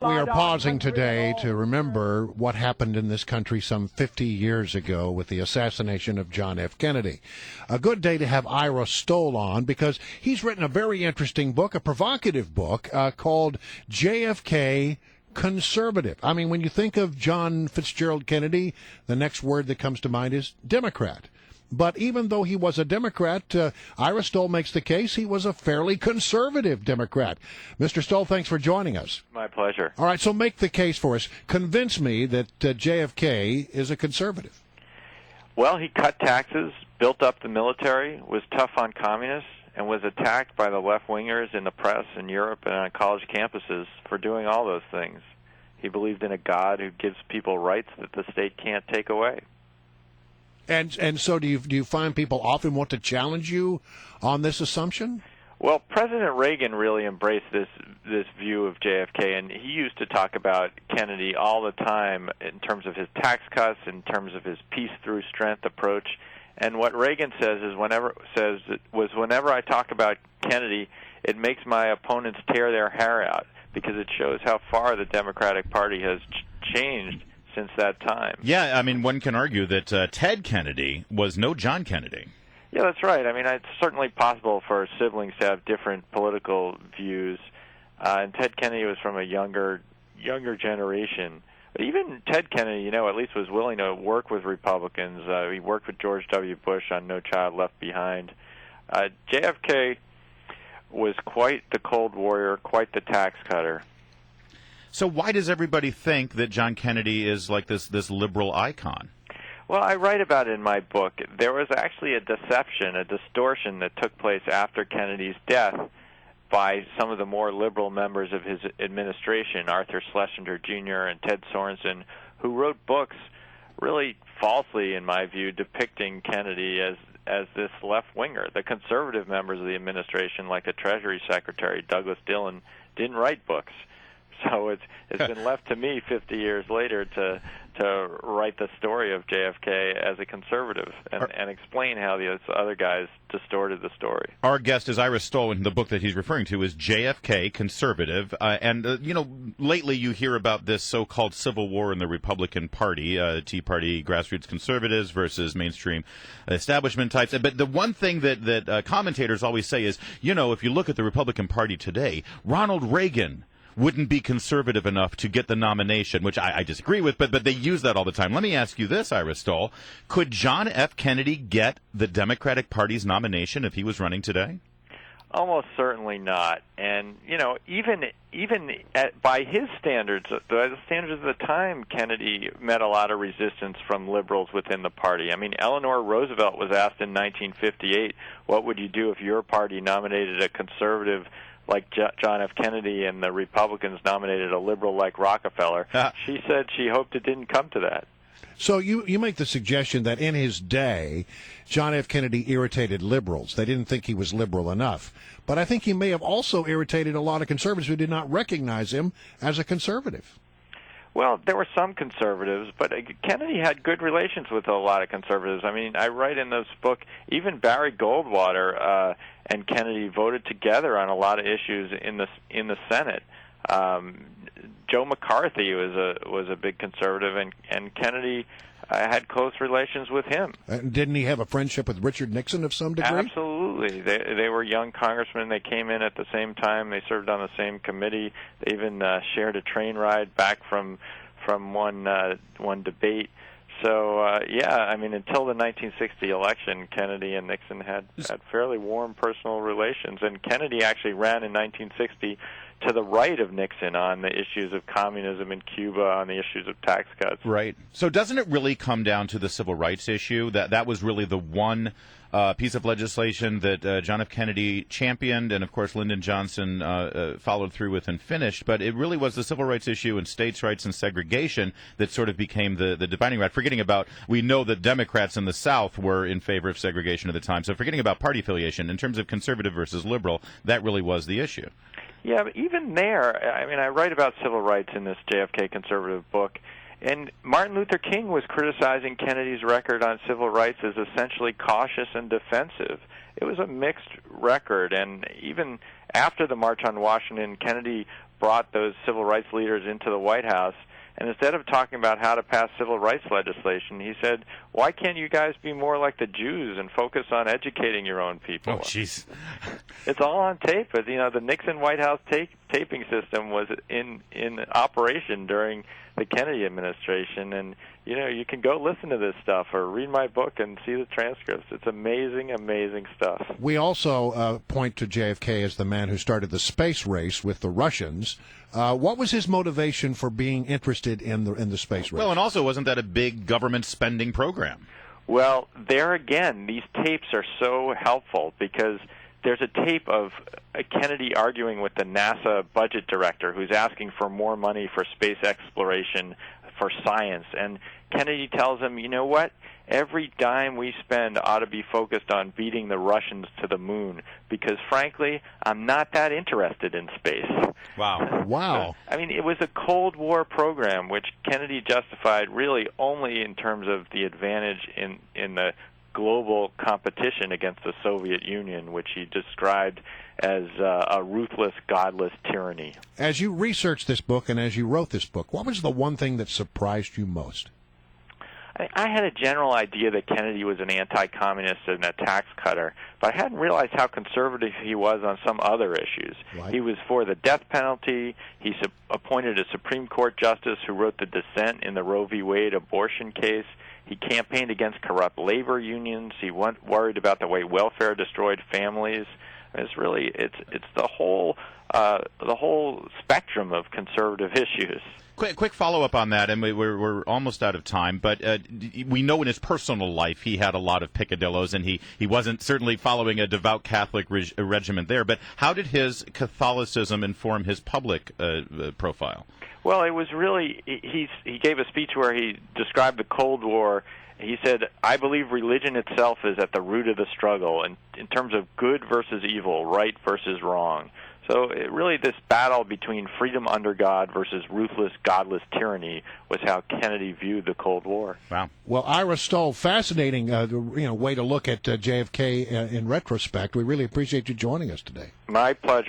We are pausing today to remember what happened in this country some 50 years ago with the assassination of John F. Kennedy. A good day to have Ira Stoll on because he's written a very interesting book, a provocative book called JFK Conservative. I mean, when you think of John Fitzgerald Kennedy, the next word that comes to mind is Democrat. But even though he was a Democrat, Ira Stoll makes the case he was a fairly conservative Democrat. Mr. Stoll, thanks for joining us. My pleasure. All right, so make the case for us. Convince me that JFK is a conservative. Well, he cut taxes, built up the military, was tough on communists, and was attacked by the left-wingers in the press in Europe and on college campuses for doing all those things. He believed in a God who gives people rights that the state can't take away. And so do you find people often want to challenge you on this assumption? Well, President Reagan really embraced this view of JFK, and he used to talk about Kennedy all the time in terms of his tax cuts, in terms of his peace through strength approach. And what Reagan says is whenever I talk about Kennedy, it makes my opponents tear their hair out because it shows how far the Democratic Party has changed since that time. Yeah, I mean, one can argue that Ted Kennedy was no John Kennedy. Yeah, that's right. I mean, it's certainly possible for siblings to have different political views, and Ted Kennedy was from a younger generation. But even Ted Kennedy, at least was willing to work with Republicans. He worked with George W. Bush on No Child Left Behind. JFK was quite the cold warrior, quite the tax cutter. So why does everybody think that John Kennedy is like this liberal icon? Well, I write about it in my book. There was actually a deception, a distortion that took place after Kennedy's death by some of the more liberal members of his administration, Arthur Schlesinger Jr. and Ted Sorensen, who wrote books really falsely, in my view, depicting Kennedy as this left-winger. The conservative members of the administration, like the Treasury Secretary, Douglas Dillon, didn't write books. So it's been left to me 50 years later to write the story of JFK as a conservative and explain how these other guys distorted the story. Our guest is Ira Stoll, and the book that he's referring to is JFK Conservative. Lately you hear about this so-called civil war in the Republican Party, Tea Party grassroots conservatives versus mainstream establishment types. But the one thing that commentators always say is, if you look at the Republican Party today, Ronald Reagan wouldn't be conservative enough to get the nomination, which I disagree with, but they use that all the time. Let me ask you this, Ira Stoll. Could John F. Kennedy get the Democratic Party's nomination if he was running today? Almost certainly not. And, even by his standards, the standards of the time, Kennedy met a lot of resistance from liberals within the party. I mean, Eleanor Roosevelt was asked in 1958, what would you do if your party nominated a conservative like John F. Kennedy and the Republicans nominated a liberal like Rockefeller? She said she hoped it didn't come to that. So you make the suggestion that in his day, John F. Kennedy irritated liberals. They didn't think he was liberal enough. But I think he may have also irritated a lot of conservatives who did not recognize him as a conservative. Well, there were some conservatives, but Kennedy had good relations with a lot of conservatives. I mean, I write in this book, even Barry Goldwater and Kennedy voted together on a lot of issues in the Senate. Joe McCarthy was a big conservative, and Kennedy had close relations with him. Didn't he have a friendship with Richard Nixon of some degree? Absolutely. They were young congressmen. They came in at the same time. They served on the same committee. They even shared a train ride back from one debate. So, I mean, until the 1960 election, Kennedy and Nixon had fairly warm personal relations. And Kennedy actually ran in 1960 to the right of Nixon on the issues of communism in Cuba, on the issues of tax cuts. Right. So doesn't it really come down to the civil rights issue? That was really the one piece of legislation that John F. Kennedy championed, and of course Lyndon Johnson followed through with and finished. But it really was the civil rights issue and states' rights and segregation that sort of became the dividing rod. Forgetting about, we know that Democrats in the South were in favor of segregation at the time. So forgetting about party affiliation, in terms of conservative versus liberal, that really was the issue. Yeah, but even there, I mean, I write about civil rights in this JFK conservative book, and Martin Luther King was criticizing Kennedy's record on civil rights as essentially cautious and defensive. It was a mixed record, and even after the March on Washington, Kennedy brought those civil rights leaders into the White House. And instead of talking about how to pass civil rights legislation, he said, "Why can't you guys be more like the Jews and focus on educating your own people?" Oh, jeez. It's all on tape. But, the Nixon White House taping system was in operation during the Kennedy administration, and you can go listen to this stuff or read my book and see the transcripts. It's amazing, amazing stuff. We also point to JFK as the man who started the space race with the Russians. What was his motivation for being interested in the space race? Well, and also, wasn't that a big government spending program? Well, there again, these tapes are so helpful because there's a tape of Kennedy arguing with the NASA budget director who's asking for more money for space exploration, for science. And Kennedy tells him, you know what? Every dime we spend ought to be focused on beating the Russians to the moon because, frankly, I'm not that interested in space. Wow. Wow. I mean, it was a Cold War program which Kennedy justified really only in terms of the advantage in the global competition against the Soviet Union, which he described as a ruthless, godless tyranny. As you researched this book and as you wrote this book, what was the one thing that surprised you most? I had a general idea that Kennedy was an anti-communist and a tax cutter, but I hadn't realized how conservative he was on some other issues. Right. He was for the death penalty. He appointed a Supreme Court justice who wrote the dissent in the Roe v. Wade abortion case. He campaigned against corrupt labor unions. He worried about the way welfare destroyed families. It's really it's the whole spectrum of conservative issues. Quick follow-up on that, and we're almost out of time, but we know in his personal life he had a lot of picadillos, and he wasn't certainly following a devout Catholic regimen there, but how did his Catholicism inform his public profile? Well, it was really, he gave a speech where he described the Cold War. He said, "I believe religion itself is at the root of the struggle in terms of good versus evil, right versus wrong." So really this battle between freedom under God versus ruthless, godless tyranny was how Kennedy viewed the Cold War. Wow. Well, Ira Stoll, fascinating way to look at JFK in retrospect. We really appreciate you joining us today. My pleasure.